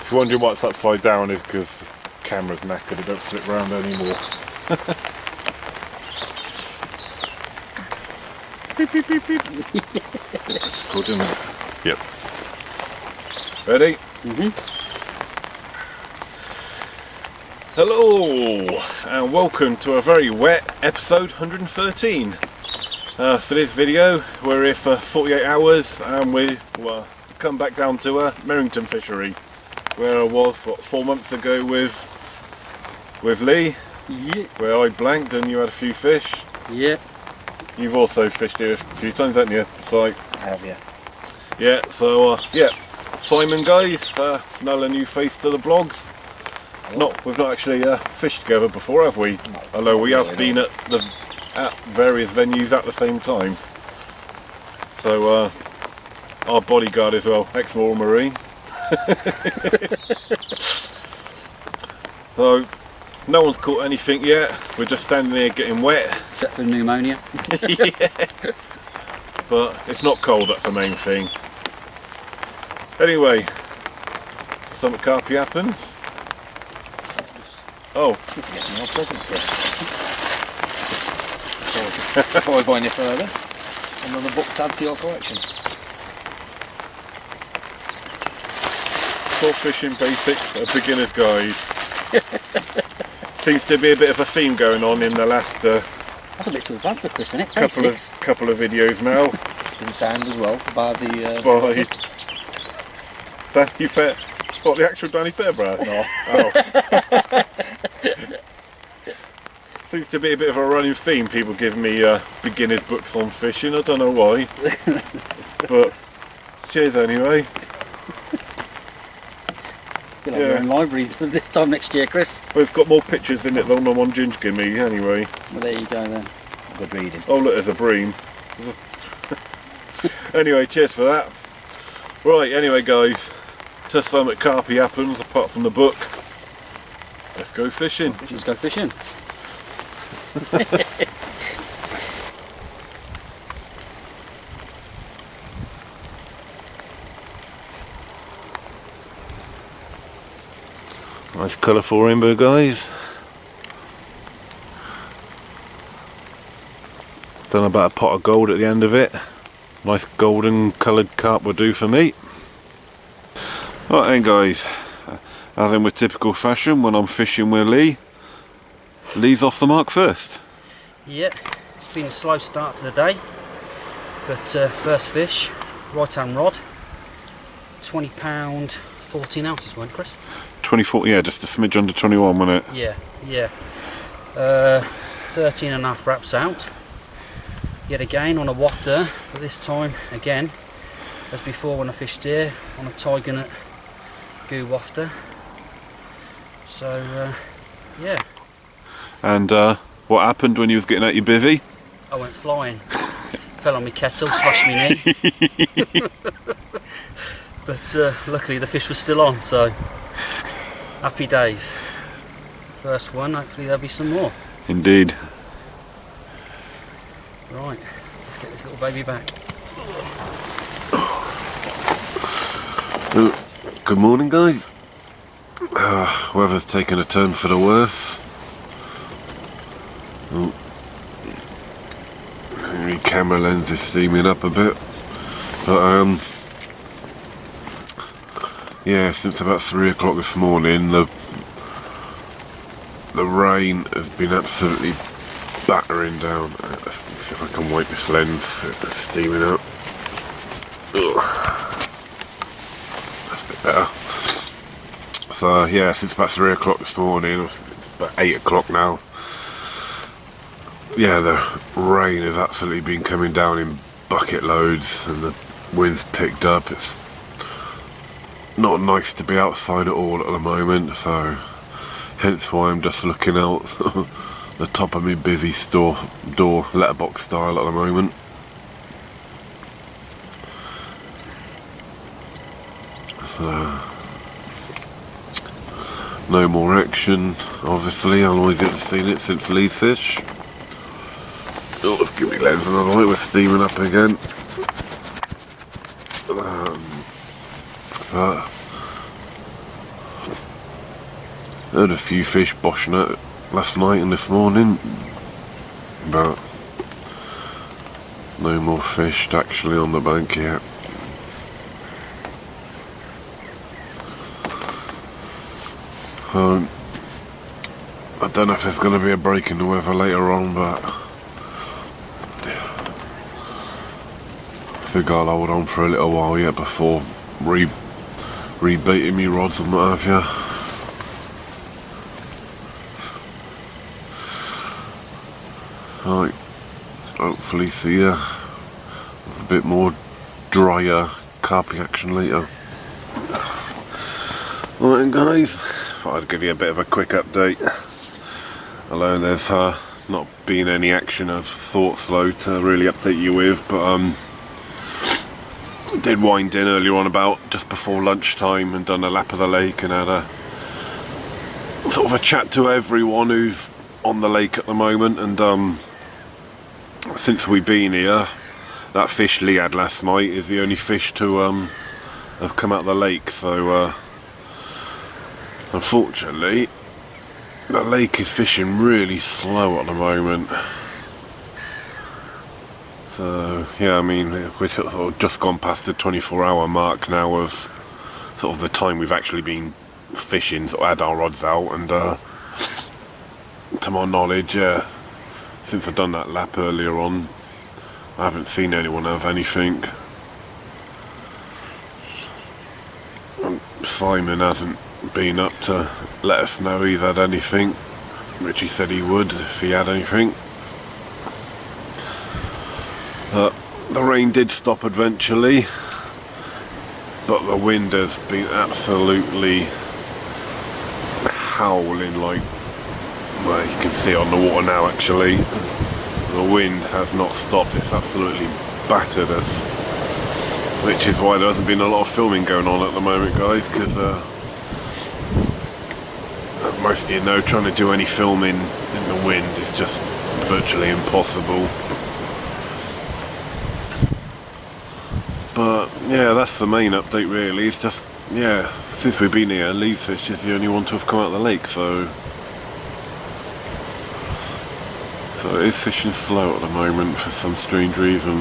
If you're wondering why it's upside down, is because the camera's knackered, it don't flip around anymore. Beep, beep, beep, beep. It's good, isn't it? Yep. Ready? Hello, and welcome to a very wet episode 113. For this video, we're here for 48 hours, and we come back down to Merrington Fishery, where I was 4 months ago with Lee. Yeah. Where I blanked and you had a few fish. Yeah. You've also fished here a few times, haven't you? So, Have you? yeah, so yeah, Simon guys, another new face to the blogs. We've not actually fished together before, have we? No, although we have really. been at various venues at the same time. So our bodyguard as well, ex-Royal Marine. So no one's caught anything yet. We're just standing here getting wet. Except for pneumonia. Yeah. But it's not cold, that's the main thing. Anyway, something carpy happens. Oh. You're forgetting your present, Chris. Before I go any further, another book to add to your collection. Sport Fishing Basics, a beginner's guide. Seems to be a bit of a theme going on in the last That's a bit too advanced for Chris, isn't it? couple of videos now. It's been sound as well by the... By Danny Fair. What, the actual Danny Fairbrad? No. Oh. Seems to be a bit of a running theme, people give me beginners books on fishing, I don't know why. But cheers anyway. You'll have your own library this time next year, Chris. But it's got more pictures in it than the one Ginge gave me anyway. Well, there you go then. Good reading. Oh look, there's a bream. Anyway, cheers for that. Right, anyway guys, to something carpy happens apart from the book. Let's go fishing. Let's go fishing. Nice colourful rainbow, guys. Done about a pot of gold at the end of it. Nice golden coloured carp will do for me. Right then guys, as in with typical fashion when I'm fishing with Lee, Lee's off the mark first. Yeah, it's been a slow start to the day, but first fish, right hand rod, £20, 14 ounces, wasn't it, Chris? 24, yeah, just a smidge under 21, wasn't it? Yeah. 13 and a half wraps out. Yet again on a wafter, but this time again, as before when I fished here, on a tiger nut goo wafter. So yeah. And what happened when you was getting out your bivvy? I went flying. Fell on my kettle, smashed my knee. But luckily the fish was still on, so happy days. First one, hopefully there'll be some more. Indeed. Right, let's get this little baby back. Good morning guys. Weather's taken a turn for the worse. My camera lens is steaming up a bit. But yeah, since about 3 o'clock this morning the rain has been absolutely battering down. Let's see if I can wipe this lens. It's steaming up. Ugh. That's a bit better. So yeah, since about 3 o'clock this morning, it's about 8 o'clock now. Yeah, the rain has absolutely been coming down in bucket loads and the wind's picked up. It's not nice to be outside at all at the moment, so hence why I'm just looking out the top of my bivvy door, letterbox style at the moment. So no more action, obviously. Otherwise you'd have seen it since Lee's fish. Oh, let's give me lens another light. We're steaming up again. But Heard a few fish boshing it last night and this morning, but no more fish actually on the bank yet. I don't know if there's going to be a break in the weather later on, but I think I'll hold on for a little while yet before rebaiting me rods and what have you. Right, hopefully see you with a bit more drier carping action later. Right then guys, thought I'd give you a bit of a quick update. Although there's not been any action I've thought slow to really update you with, but did wind in earlier on about just before lunchtime and done a lap of the lake and had a sort of a chat to everyone who's on the lake at the moment. And since we've been here, that fish Lee had last night is the only fish to have come out of the lake, so unfortunately the lake is fishing really slow at the moment. So yeah, I mean, we're sort of just gone past the 24-hour mark now of sort of the time we've actually been fishing, sort of had our rods out, and to my knowledge, since I've done that lap earlier on, I haven't seen anyone have anything. And Simon hasn't been up to let us know he's had anything, which he said he would if he had anything. The rain did stop eventually, but the wind has been absolutely howling, like, well, you can see it on the water now actually. The wind has not stopped, it's absolutely battered us, which is why there hasn't been a lot of filming going on at the moment guys, because most of you know, trying to do any filming in the wind is just virtually impossible. But yeah, that's the main update really. It's just, yeah, since we've been here, leadfish is the only one to have come out of the lake, so it is fishing slow at the moment for some strange reason.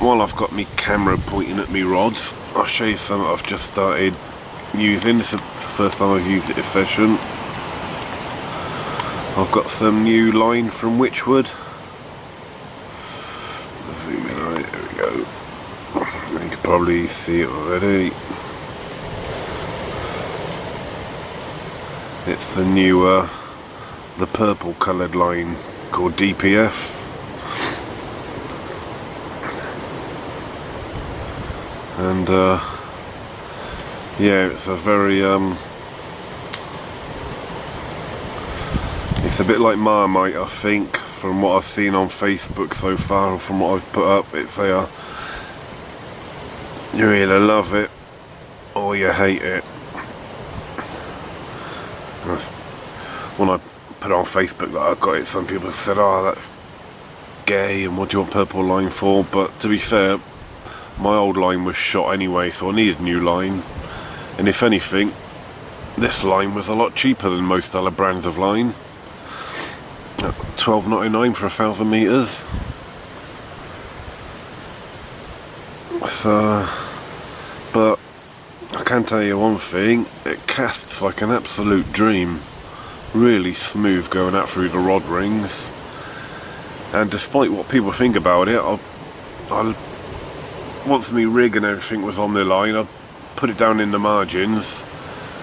While I've got my camera pointing at me rods, I'll show you some that I've just started using. This is the first time I've used it this session. I've got some new line from Witchwood. Zoom in on it, there we go. You can probably see it already. It's the newer, the purple coloured line called DPF. And yeah, it's a very it's a bit like Marmite, I think, from what I've seen on Facebook so far, and from what I've put up. It's you either love it or you hate it. When I put it on Facebook that I got it, some people said, oh, that's gay and what do you want purple line for? But to be fair, my old line was shot anyway, so I needed a new line. And if anything, this line was a lot cheaper than most other brands of line. $12.99 for 1,000 metres. So, but I can tell you one thing, it casts like an absolute dream. Really smooth going out through the rod rings. And despite what people think about it, once my rig and everything was on the line, I put it down in the margins,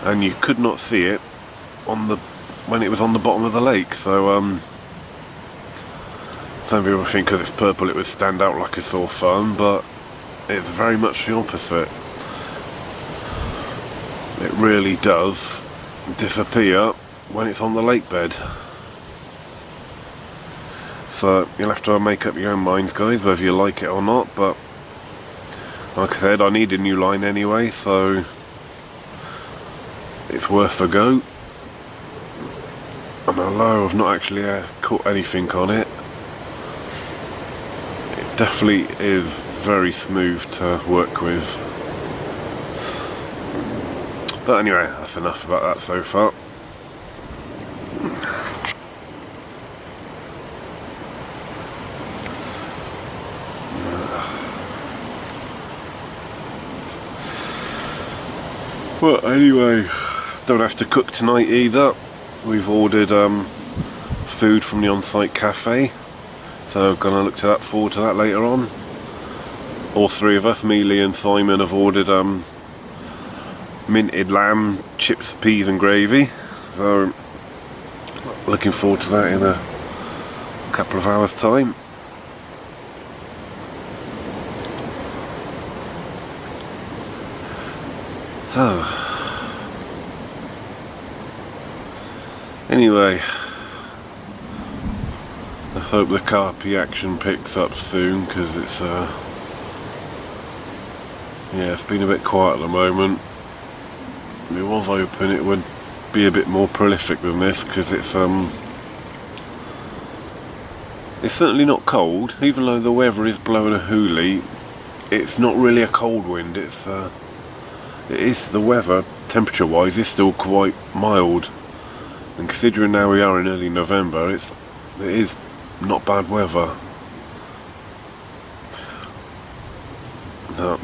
and you could not see it when it was on the bottom of the lake. So some people think because it's purple it would stand out like a sore thumb, but it's very much the opposite. It really does disappear when it's on the lake bed. So you'll have to make up your own minds guys, whether you like it or not, but like I said, I need a new line anyway, so it's worth a go. And although I've not actually caught anything on it, it definitely is very smooth to work with. But anyway, that's enough about that so far. Well, anyway, don't have to cook tonight either. We've ordered food from the on-site cafe, so gonna look forward to that later on. All three of us, me, Lee and Simon, have ordered minted lamb, chips, peas and gravy, so looking forward to that in a couple of hours time. So anyway, let's hope the carpy action picks up soon, because it's yeah, it's been a bit quiet at the moment. If it was open, it would be a bit more prolific than this, because it's certainly not cold, even though the weather is blowing a hoolie. It's not really a cold wind. It is, the weather, temperature wise, is still quite mild, and considering now we are in early November, it is not bad weather. No.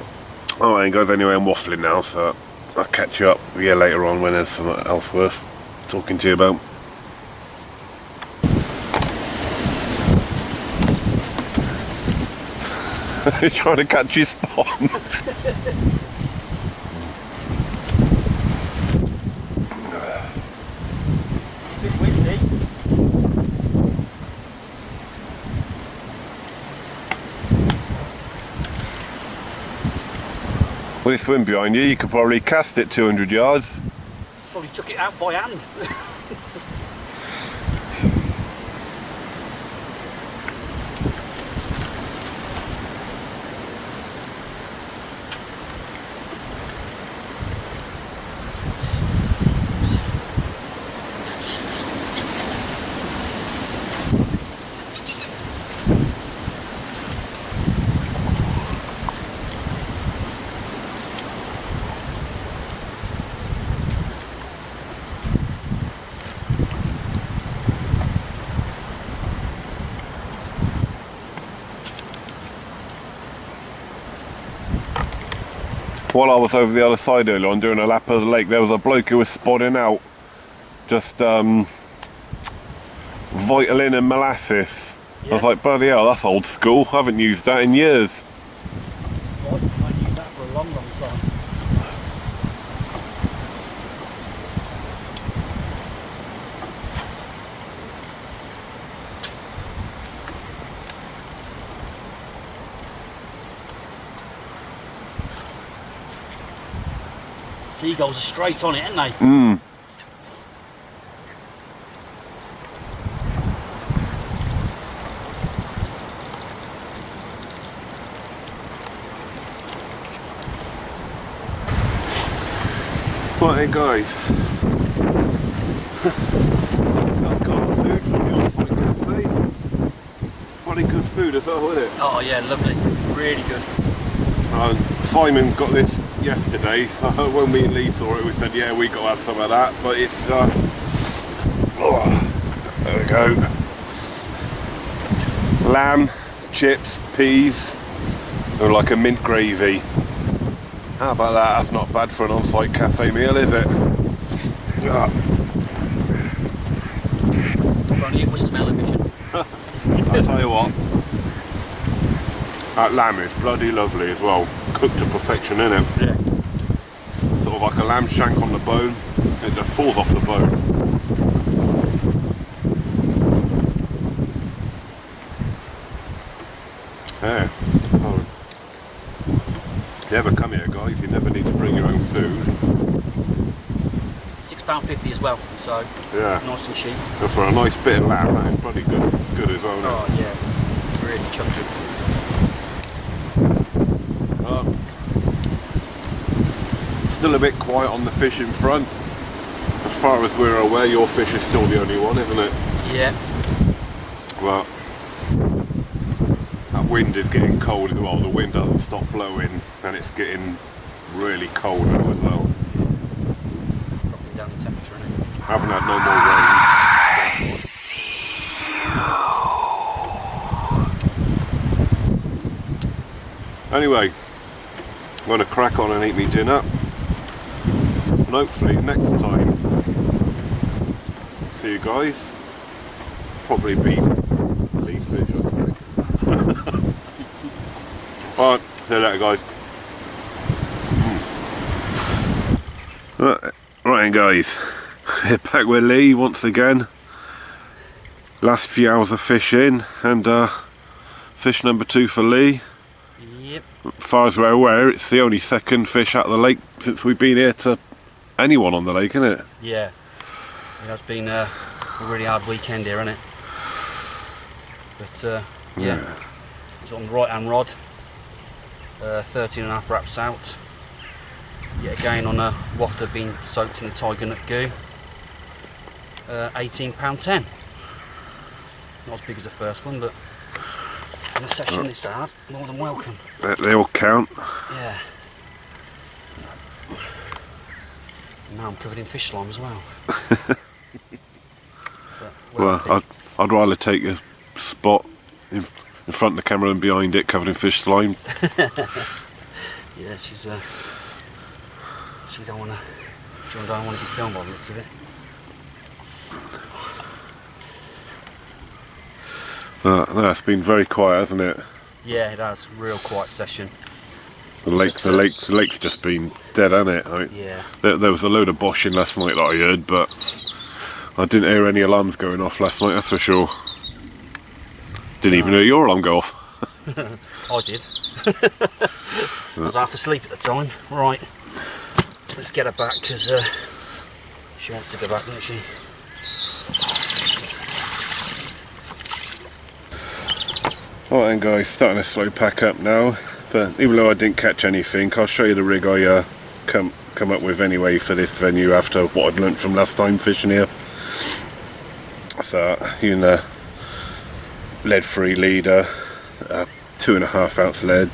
Alright guys, anyway, I'm waffling now, so I'll catch you up here later on when there's something else worth talking to you about. Trying to catch your spawn. Bit windy. With this wind behind you, you could probably cast it 200 yards. Probably took it out by hand. While I was over the other side earlier on doing a lap of the lake, there was a bloke who was spotting out just Vitalin and molasses. Yeah. I was like, bloody hell, that's old school. I haven't used that in years. I used that for a long time. Seagulls are straight on it, aren't they? Mm. Right then guys, that's got food from the on-site cafe. Bloody good food as well, isn't it? Oh yeah, lovely, really good. Simon got this yesterday, so when we and Lee saw it, we said, yeah, we got to have some of that. But it's there we go. Lamb, chips, peas, and like a mint gravy. How about that? That's not bad for an on-site cafe meal, is it? If only it was smell-o-vision. I'll tell you what, that lamb is bloody lovely as well. Cooked to perfection, innit? Yeah. Sort of like a lamb shank on the bone. It just falls off the bone. Yeah. Oh. If you ever come here, guys, you never need to bring your own food. £6.50 as well, so yeah, nice and cheap. And for a nice bit of lamb, that is bloody good as well. Oh yeah, really chunky. Still a bit quiet on the fishing front. As far as we're aware, your fish is still the only one, isn't it? Yeah. Well, that wind is getting cold as well. The wind doesn't stop blowing, and it's getting really cold now as well. the temperature, isn't it? Haven't had no more rain. Anyway, I'm going to crack on and eat me dinner, and hopefully next time see you guys. Probably be leaf fish, I think. Alright, see you later guys. Right then guys, back with Lee once again. Last few hours of fishing, and fish number 2 for Lee. Yep. As far as we're aware, it's the only second fish out of the lake since we've been here to anyone on the lake, isn't it? Yeah. It has been a really hard weekend here, hasn't it? But yeah, it's on the right hand rod, 13.5 wraps out. Yet again on a wafter being soaked in the tiger nut goo, £18.10. Not as big as the first one, but in a session this hard, more than welcome. They all count. Yeah. And now I'm covered in fish slime as well. Well, I'd rather take a spot in front of the camera and behind it covered in fish slime. Yeah, she don't want to be filmed by the looks of it. No, it's been very quiet, hasn't it? Yeah, it has. Real quiet session. The lake's just been dead, hasn't it? Yeah. There was a load of boshing last night that I heard, but I didn't hear any alarms going off last night, that's for sure. Didn't even hear your alarm go off. I did. I was half asleep at the time. Right, let's get her back because she wants to go back, doesn't she? Alright then guys, starting to slow pack up now, but even though I didn't catch anything, I'll show you the rig I come up with anyway for this venue after what I'd learnt from last time fishing here. So, using a lead-free leader, 2.5 ounce lead,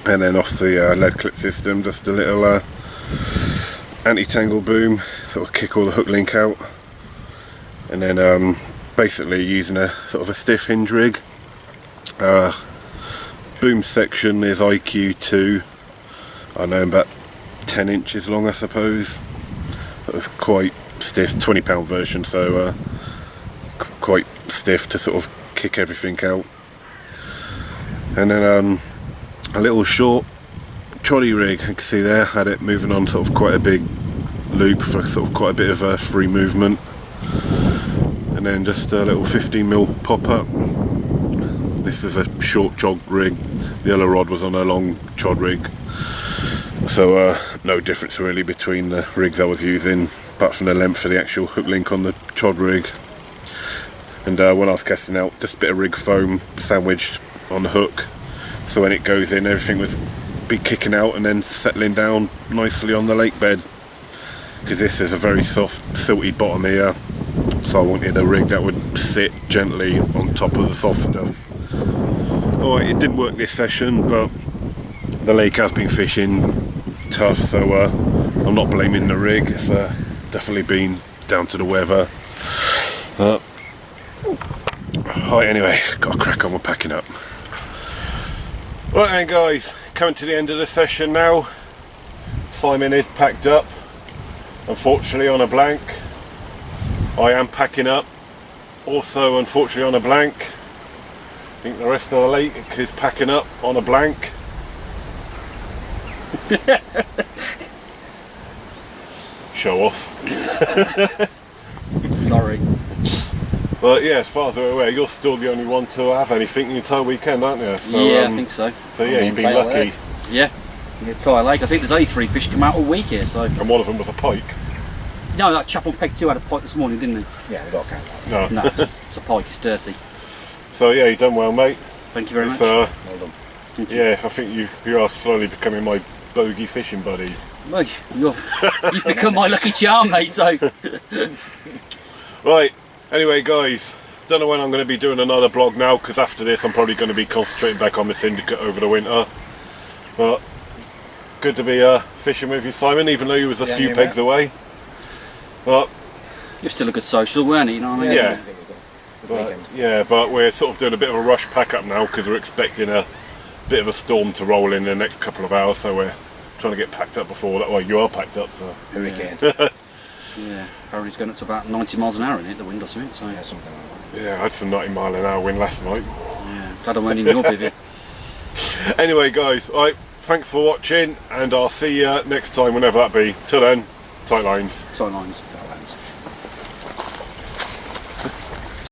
and then off the lead clip system just a little anti-tangle boom, sort of kick all the hook link out, and then basically using a sort of a stiff hinge rig. Boom section is IQ2, I know, about 10 inches long I suppose. It was quite stiff, £20 version, so quite stiff to sort of kick everything out. And then a little short trolley rig, you can see there, had it moving on sort of quite a big loop for sort of quite a bit of free movement. And then just a little 15mm pop-up. This is a short jog rig, the other rod was on a long chod rig, so no difference really between the rigs I was using apart from the length of the actual hook link on the chod rig. And when I was casting out, just a bit of rig foam sandwiched on the hook, so when it goes in everything was be kicking out and then settling down nicely on the lake bed, because this is a very soft silty bottom here, so I wanted a rig that would sit gently on top of the soft stuff. Alright, it didn't work this session, but the lake has been fishing tough, so I'm not blaming the rig. It's definitely been down to the weather. Alright, anyway, gotta crack on with packing up. Right then guys, coming to the end of the session now. Simon is packed up, unfortunately on a blank. I am packing up, also unfortunately on a blank. I think the rest of the lake is packing up on a blank. Show off. Sorry. But yeah, as far as we're aware, you're still the only one to have anything the entire weekend, aren't you? So, yeah, I think so. So yeah, you've been lucky. Yeah, the entire lake. I think there's only 3 fish come out all week here, so. And one of them was a pike. No, that chap on peg 2 had a pike this morning, didn't he? Yeah, we got to count that. No. No, it's a pike, it's dirty. So yeah, you've done well, mate. Thank you very much. Well done. Yeah, I think you are slowly becoming my bogey fishing buddy. Well, you've become my lucky charm, mate, so. Right, anyway guys, don't know when I'm going to be doing another blog now, because after this I'm probably going to be concentrating back on the syndicate over the winter. But good to be fishing with you, Simon, even though you was a few pegs away. But You're still a good social, weren't you? You know what I mean? yeah. But we're sort of doing a bit of a rush pack up now because we're expecting a bit of a storm to roll in the next couple of hours, so we're trying to get packed up before that. Well, you are packed up, so Hurricane. Yeah, apparently it's going up to about 90 miles an hour in it, the wind or something. So Yeah, something like that. yeah, I had some 90-mile-an-hour wind last night. yeah, glad I went in your bivvy. Anyway, guys, right, thanks for watching, and I'll see you next time, whenever that be. Till then, tight lines. Tight lines.